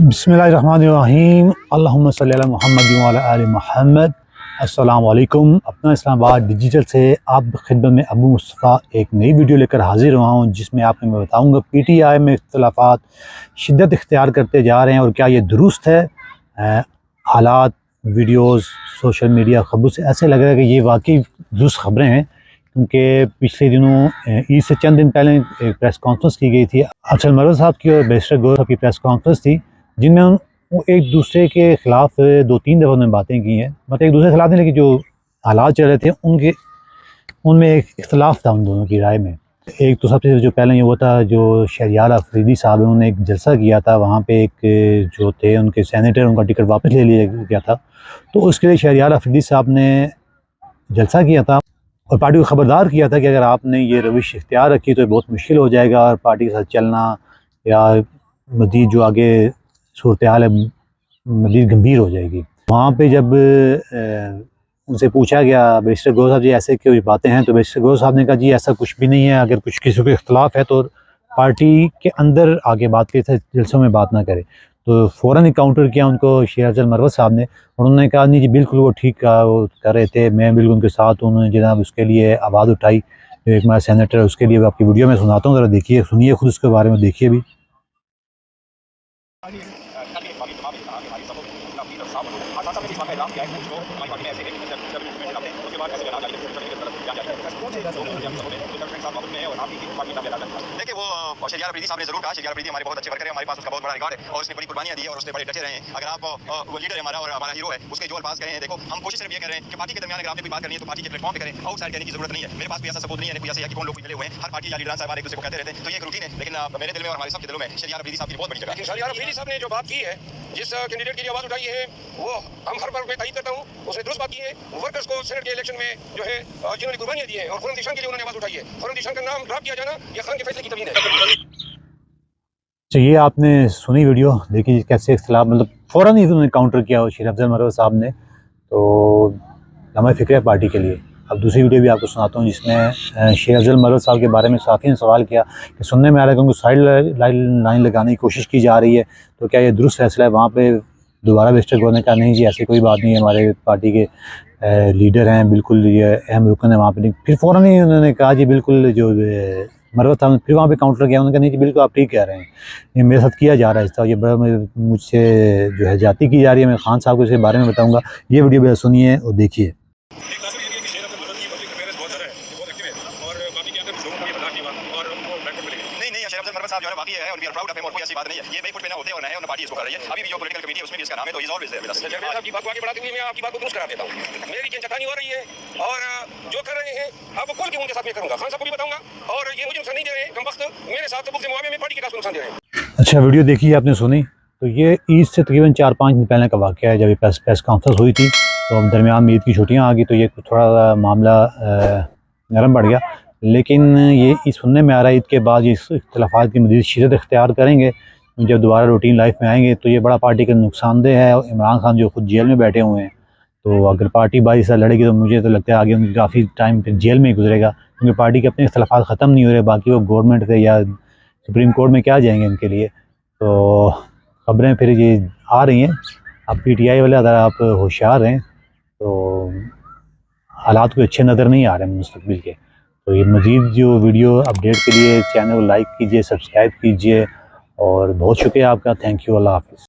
बिस्मिल्लाहिर्रहमानिर्रहीम अल्लाहुम्मा सल्ली अला मुहम्मद व अला आलि मुहम्मद। अस्सलाम वालेकुम। अपना इस्लामाबाद डिजिटल से आप खिदमत में अबू मुस्तफ़ा एक नई वीडियो लेकर हाज़िर हुआ हूँ, जिसमें आपको मैं बताऊँगा PTI में इख्तिलाफ़ात शिद्दत इख्तियार करते जा रहे हैं और क्या ये दुरुस्त है। हालात, वीडियोज़, सोशल मीडिया खबरों से ऐसे लग रहा है कि ये वाकई दुरुस्त खबरें हैं, क्योंकि पिछले दिनों ईद से चंद दिन पहले एक प्रेस कॉन्फ्रेंस की गई थी अफजल मरवत साहब की और बैरिस्टर गौहर साहब की प्रेस कॉन्फ्रेंस थी, जिनमें वो एक दूसरे के ख़िलाफ़ 2-3 दफ़ा उन्होंने बातें की हैं। मतलब एक दूसरे के ख़िलाफ़ नहीं, लेकिन जो हालात चल रहे थे उनके उनमें एक इख्तिलाफ़ था उन दोनों की राय में। एक तो सबसे जो पहले ये हुआ था, जो शहरयार अफरीदी साहब हैं, उन्होंने एक जलसा किया था। वहाँ पे एक जो थे उनके सेनेटर, उनका टिकट वापस ले लिया गया था, तो उसके लिए शहरयार अफरीदी साहब ने जलसा किया था और पार्टी को ख़बरदार किया था कि अगर आपने ये रविश इख्तियार रखी तो बहुत मुश्किल हो जाएगा और पार्टी के साथ चलना या मज़ीद जो आगे सूरत हाल है मज़ीद गंभीर हो जाएगी। वहाँ पे जब उनसे पूछा गया बैरिस्टर गौहर साहब जी ऐसे कोई बातें हैं, तो बैरिस्टर गौहर साहब ने कहा जी ऐसा कुछ भी नहीं है, अगर कुछ किसी को इख्तिलाफ़ है तो पार्टी के अंदर आगे बात करे, जलसों में बात ना करे। तो फ़ौरन ही काउंटर किया उनको शेर अफजल मरवत साहब ने, और उन्होंने कहा नहीं जी बिल्कुल वो ठीक कहा, वो कर रहे थे, मैं बिल्कुल उनके साथ हूँ। उन्होंने जनाब उसके लिए आवाज़ उठाई, जो एक हमारा सेनेटर है उसके लिए आपकी वीडियो में सुनाता हूँ, ज़रा देखिए, सुनिए खुद उसके बारे में देखिए भी। देखिए वो शहरयार अफरीदी साहब ने जरूर कहा, शहरयार अफरीदी हमारे बहुत अच्छे वर्कर हैं, हमारे पास उसका बहुत बड़ा रिकॉर्ड है और उसने बड़ी कुर्बानियां दी है और उसने बड़े डटे रहे हैं। अगर आप वो लीडर है हमारा और हमारा हीरो है, उसके जो अल्फाज कहे हैं, देखो हम कोशिश सिर्फ ये कर रहे हैं कि पार्टी के दरमियान अगर आपने कोई बात करनी है तो पार्टी के प्लेटफॉर्म पे करें, आउटसाइड कहने की जरूरत नहीं है। मेरे पास भी ऐसा सबूत नहीं है, कोई ऐसे है कि कौन लोग मिले हुए हैं, हर पार्टी या लीडर साहब एक दूसरे को कहते रहते हैं, तो ये एक रूटीन है। लेकिन मेरे दिल में और हमारे सबके दिलों में शहरयार अफरीदी साहब की बहुत बड़ी जगह है। शहरयार अफरीदी साहब ने जो बात की है, जिस कैंडिडेट की आवाज उठाई है, वो हम हर बार तायीद करता हूँ, उसने दुरुस्त बात की है। वर्कर्स को सेनेट के इलेक्शन में जो है जिन्होंने कुर्बानियां दी है और खुर्रम दिशान के लिए उन्होंने आवाज उठाई है, खुर्रम दिशान का नाम ड्रॉप किया जाना यह खान के फैसले की तमीन है। तो ये आपने सुनी वीडियो, देखिए कैसे इख्तिलाफ, मतलब फ़ौरन ही उन्होंने काउंटर किया शेर अफजल मरवत साहब ने, तो लम्हा फ़िक्र है पार्टी के लिए। अब दूसरी वीडियो भी आपको सुनाता हूँ, जिसमें शेर अफजल मरवत साहब के बारे में साफ़ी ने सवाल किया कि सुनने में आ रहा है कि उनको साइड लाइन लगाने की कोशिश की जा रही है, तो क्या ये दुरुस्त फैसला है। वहाँ पे दोबारा बैरिस्टर गौहर ने कहा नहीं जी ऐसी कोई बात नहीं है, हमारे पार्टी के लीडर हैं, बिल्कुल ये अहम रुकन है वहाँ पे। फिर फ़ौरन ही उन्होंने कहा जी बिल्कुल जो मरवत साहब ने फिर वहाँ पे काउंटर किया, उन्होंने कहा नहीं जी बिल्कुल आप ठीक कह रहे हैं, ये मेरे साथ किया जा रहा है इस तरह, ये बड़ा मुझसे जो है ज्यादती की जा रही है। मैं खान साहब को इसके बारे में बताऊँगा, ये वीडियो भी सुनिए और देखिए। साहब जो है बाकी है और we are proud of him और कोई ऐसी बात नहीं है। ये बेफुट पे ना होते और ना है और ना पार्टी इसको कर रही है। अभी भी जो पॉलिटिकल कमेटी है उसमें भी इसका नाम है, तो is always there with us. जरबेर साहब की बात को आगे बढ़ाते हुए मैं आपकी बात को दुरुस्त करा देता हूं। मेरी खींचतानी हो रही है और जो कर रहे हैं आपको खोल के उनके साथ में करूंगा, खान साहब को भी बताऊंगा, और ये मुझे नुकसान नहीं दे रहे हैं, कम वक्त मेरे साथ सबूत से मुआवजे में पार्टी के कास नुकसान दे रहे हैं। अच्छा वीडियो देखिए, आपने सुनी, तो ये ईद से तकरीबन 4-5 दिन पहले का वाक़या है, जब ये प्रेस कॉन्फ्रेंस हुई थी, तो अब दरमियान में ईद की छुट्टियाँ आ गई, तो ये थोड़ा मामला नरम बढ़ गया। लेकिन ये सुनने में आ रहा है ईद के बाद ये इख्तिलाफ़ात की मज़ीद शिद्दत इख्तियार करेंगे, जब दोबारा रूटीन लाइफ में आएंगे, तो ये बड़ा पार्टी का नुकसानदेह है। और इमरान खान जो खुद जेल में बैठे हुए हैं, तो अगर पार्टी बाजी से लड़ेगी तो मुझे तो लगता है आगे उनकी काफ़ी टाइम फिर जेल में ही गुजरेगा, क्योंकि पार्टी के अपने इख्तिलाफ़ात ख़त्म नहीं हो रहे, बाकी वो गवर्नमेंट से या सुप्रीम कोर्ट में क्या जाएंगे इनके लिए। तो खबरें फिर ये आ रही हैं। अब PTI वाले अगर आप होशियार रहें तो हालात कोई अच्छे नज़र नहीं आ रहे हैं मुस्तकबिल के। तो ये मज़ीद जो वीडियो अपडेट के लिए चैनल को लाइक कीजिए, सब्सक्राइब कीजिए, और बहुत शुक्रिया आपका। थैंक यू, अल्लाह हाफ़िज़।